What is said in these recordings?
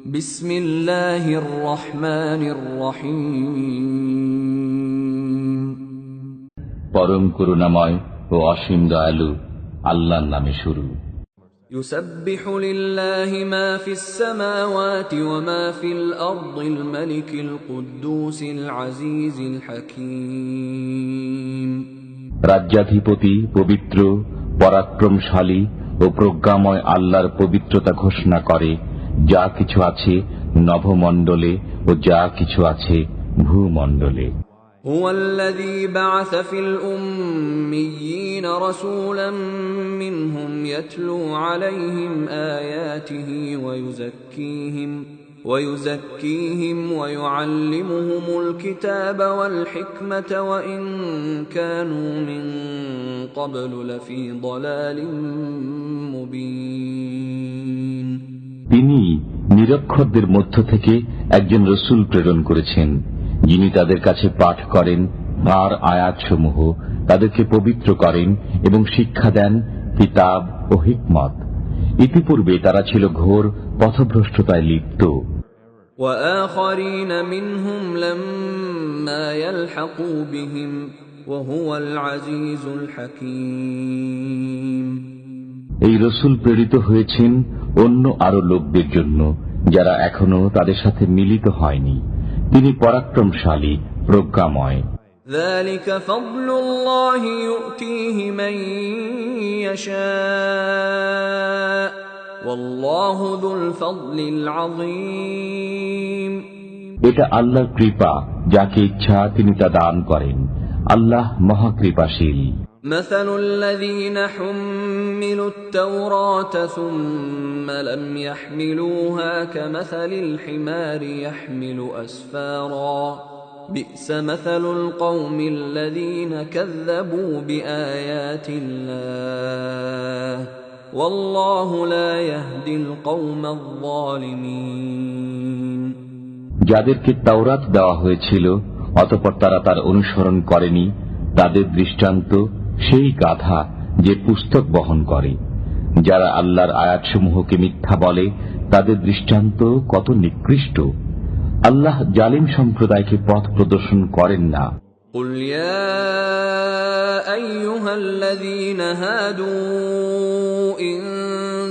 বিসমিল্লাহির রহমানির রহিম। পরম করুণাময় ও অসীম দয়ালু আল্লাহর নামে শুরু। ইউসাব্বিহু লিল্লাহি মা ফিস সামাওয়াতি ওয়া মা ফিল আরদিল মালিকিল কুদ্দুসিল আজিজিল হাকীম। রাজ্যাধিপতি পবিত্র, পরাক্রমশালী ও প্রজ্ঞাময় আল্লাহর পবিত্রতা ঘোষণা করে যা কিছু আছে নভমণ্ডলে ও যা কিছু আছে ভূমণ্ডলে। হুয়াল্লাযী বা'আসা ফিল উম্মিয়্যিনা রাসূলাম মিনহুম ইয়াতলু আলাইহিম আয়াতিহি ওয়া ইউযাক্কিহিম ওয়া ইউআল্লিমুহুমুল কিতাবা ওয়াল হিকমাতা ওয়া ইন কানূ মিন ক্বাবলু লাফী দালালিম মুবিন। তিনি নিরক্ষরদের মধ্য থেকে একজন রসূল প্রেরণ করেছেন, যিনি তাদের কাছে পাঠ করেন তাঁর আয়াতসমূহ, তাদেরকে পবিত্র করেন এবং শিক্ষা দেন কিতাব ও হিকমত। ইতিপূর্বে তারা ছিল ঘোর পথভ্রষ্টতায় লিপ্ত। وآخرين منهم لما يلحقوا بهم وهو العزيز الحكيم। এই রসূল প্রেরিত হয়েছেন অন্য আরো লোকদের জন্য যারা এখনো তাদের সাথে মিলিত হয়নি। তিনি পরাক্রমশালী, প্রজ্ঞাময়। ذلك فضل الله يؤتيه من يشاء والله ذو الفضل العظيم। এটা আল্লাহর কৃপা, যাকে ইচ্ছা তিনি তা দান করেন। আল্লাহ মহাকৃপাশীল। مثل الذين حملوا التوراة ثم لم يحملوها كمثل الحمار يحمل أسفارا بئس مثل القوم الذين كذبوا بآيات الله والله لا يهدي القوم الظالمين। যাদেরকে তাওরাত দেওয়া হয়েছিল অতঃপর তারা তার অনুসরণ করেনি, তাদের দৃষ্টান্ত সেই গাধা যে পুস্তক বহন করে। যারা আল্লাহর আয়াতসমূহকে মিথ্যা বলে তাদের দৃষ্টান্ত কত নিকৃষ্ট। আল্লাহ জালিম সম্প্রদায়কে পথ প্রদর্শন করেন না। قل يا أيها الذين هادوا إن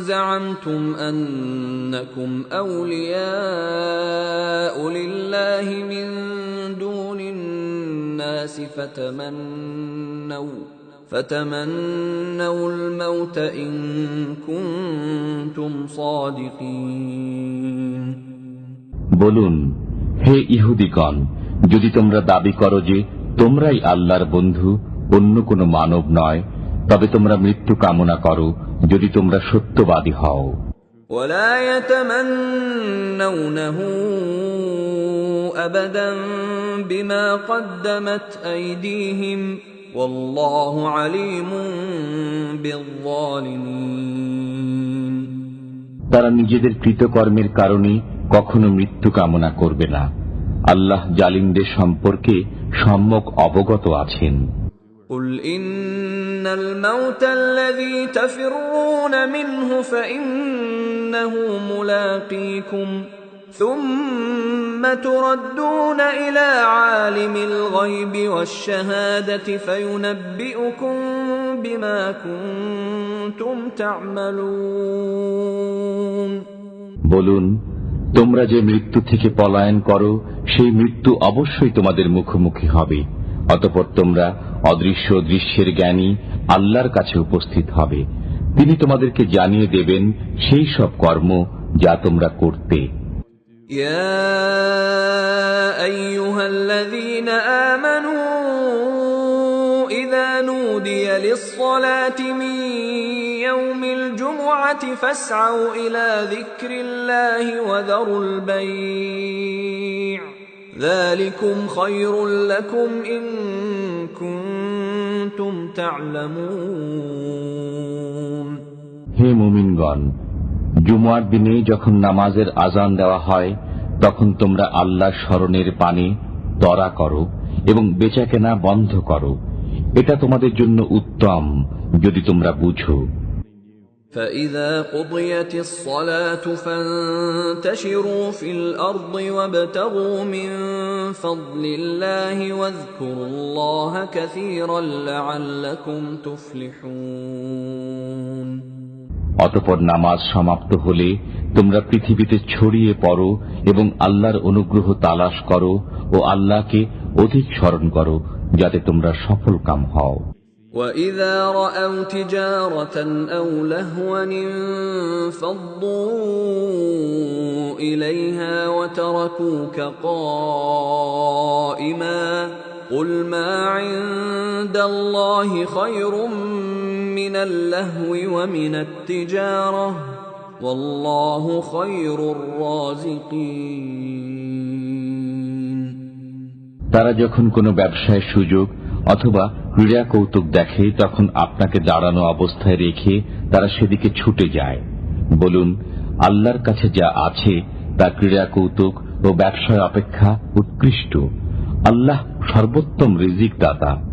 زعمتم أنكم أولياء لله من دون الناس فتمنوا الموت إن كنتم صادقين। বলুন, হে ইহুদিগণ, যদি তোমরা দাবি করো যে তোমরাই আল্লাহর বন্ধু, অন্য কোনো মানব নয়, তবে তোমরা মৃত্যু কামনা করো যদি তোমরা সত্যবাদী হও। ولا يتمنونه أبدا بما قدمت أيديهم والله عليم بالظالمين। তারা নিজেদের কৃতকর্মের কারণে কখনো মৃত্যু কামনা করবে না। আল্লাহ জালিমদের সম্পর্কে সম্যক অবগত আছেন। قل إن الموت الذي تفرون منه فإنه ملاقيكم ثم تردون إلى عالم الغيب والشهادة فينبئكم بما كنتم تعملون। বলুন, তোমরা যে মৃত্যু থেকে পলায়ন করো সেই মৃত্যু অবশ্যই তোমাদের মুখোমুখি হবে। অতঃপর তোমরা অদৃশ্য দৃশ্যের জ্ঞানী আল্লাহর কাছে উপস্থিত হবে। তিনি তোমাদেরকে জানিয়ে দেবেন সেই সব কর্ম যা তোমরা করতে। ইয়া আইয়ুহাল্লাযীনা আমানু ইযা নুদিয়া লিস-সালাতি মিন ইয়াউমিল জুমআতি ফাসআউ ইলা যিকরিল্লাহি ওয়া যারুল বাই'। ذلكم خير لكم إن كنتم تعلمون। হে মুমিনগণ, জুমার দিনে যখন নামাজের আজান দেওয়া হয় তখন তোমরা আল্লাহর স্মরণের পানে ত্বরা করো এবং বেচাকেনা বন্ধ করো। এটা তোমাদের জন্য উত্তম যদি তোমরা বুঝো। فإذا قضيت الصلاة فانتشروا في الأرض وابتغوا من فضل الله واذكروا الله كثيرا لعلكم تفلحون। অতঃপর নামাজ সমাপ্ত হলে তোমরা পৃথিবীতে ছড়িয়ে পড়ো এবং আল্লাহর অনুগ্রহ তালাশ করো ও আল্লাহকে অধিক স্মরণ করো যাতে তোমরা সফলকাম হও। وَإِذَا رَأَوْا تِجَارَةً أَوْ لَهْوًا انفَضُّوا إِلَيْهَا وَتَرَكُوكَ قَائِمًا قُلْ مَا عِندَ اللَّهِ خَيْرٌ مِّنَ اللَّهْوِ وَمِنَ التِّجَارَةِ وَاللَّهُ خَيْرُ الرَّازِقِينَ। তারা যখন কোনো ব্যবসায়ের সুযোগ অথবা ক্রীড়া কৌতুক দেখে তখন আপনাকে দাঁড়ানো অবস্থায় রেখে তারা সেদিকে ছুটে যায়। বলুন, আল্লাহর কাছে যা আছে তা ক্রীড়া কৌতুক ও ব্যবসায় অপেক্ষা উৎকৃষ্ট। আল্লাহ সর্বোত্তম রিজিক দাতা।